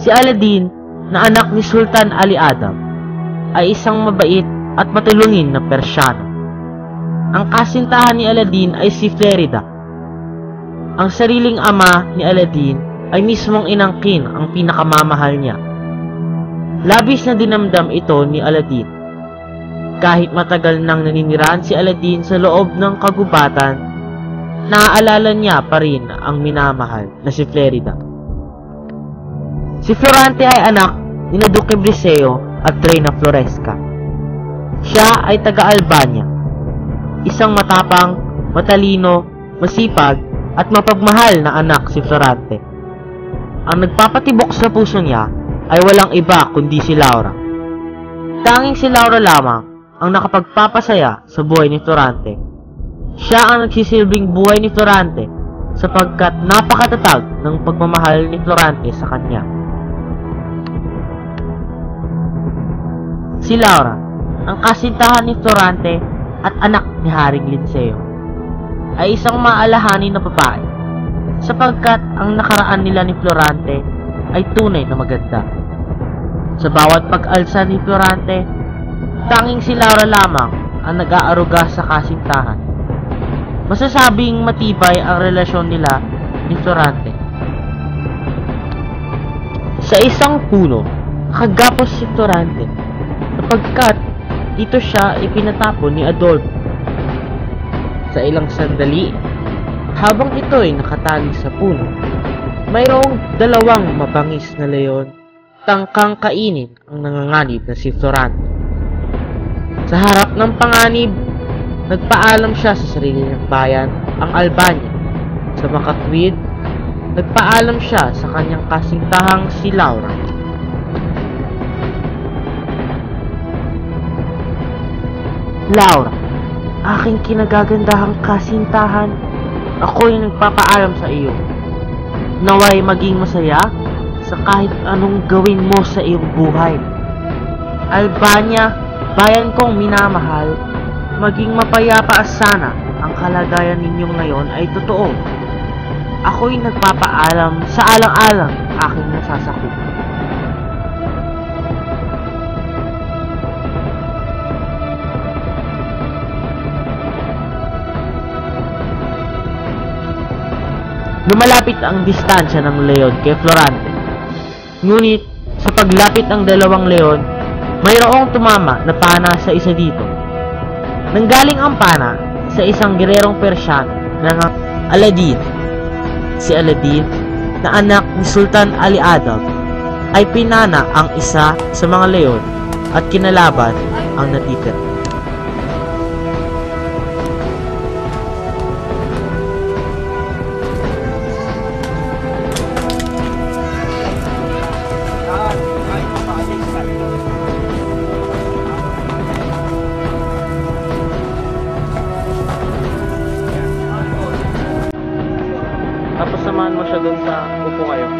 Si Aladdin, na anak ni Sultan Ali Adam, ay isang mabait at matulungin na Persyano. Ang kasintahan ni Aladdin ay si Florida. Ang sariling ama ni Aladdin ay mismong inangkin ang pinakamamahal niya. Labis na dinamdam ito ni Aladdin. Kahit matagal nang naninirahan si Aladdin sa loob ng kagubatan, naaalala niya pa rin ang minamahal na si Florida. Si Florante ay anak ni Duque Briseo at Reyna Floresca. Siya ay taga-Albania, isang matapang, matalino, masipag at mapagmahal na anak si Florante. Ang nagpapatibok sa puso niya ay walang iba kundi si Laura. Tanging si Laura lamang ang nakapagpapasaya sa buhay ni Florante. Siya ang nagsisilbing buhay ni Florante sapagkat napakatatag ng pagmamahal ni Florante sa kanya. Si Laura, ang kasintahan ni Florante at anak ni Haring Linceo, ay isang maalahanin na babae sapagkat ang nakaraan nila ni Florante ay tunay na maganda. Sa bawat pag-alsa ni Florante, tanging si Laura lamang ang nag-aaruga sa kasintahan. Masasabing matibay ang relasyon nila ni Florante. Sa isang puno, nakagapos si Florante sapagkat dito siya ipinatapon ni Adolfo. Sa ilang sandali, habang ito ay nakatali sa puno, mayroong dalawang mabangis na leon tangkang kainin ang nanganganib na si Florante. Sa harap ng panganib, nagpaalam siya sa sarili ng bayan, ang Albania. Sa makatwid, nagpaalam siya sa kanyang kasintahang si Laura. Laura, aking kinagagandahang kasintahan, ako'y nagpapaalam sa iyo. Naway maging masaya sa kahit anong gawin mo sa iyong buhay. Albania, bayan kong minamahal, maging mapayapa sana ang kalagayan ninyong ngayon ay totoo. Ako'y nagpapaalam sa alang-alang aking nasasakop. Lumalapit ang distansya ng leon kay Florante. Ngunit sa paglapit ng dalawang leon, mayroong tumama na pana sa isa dito. Nanggaling ang pana sa isang gererong Persyano ng Aladdin. Si Aladdin, na anak ni Sultan Ali Adam, ay pinana ang isa sa mga leon at kinalaban ang natitira. Tapos samahan mo siya dun sa upo kayo.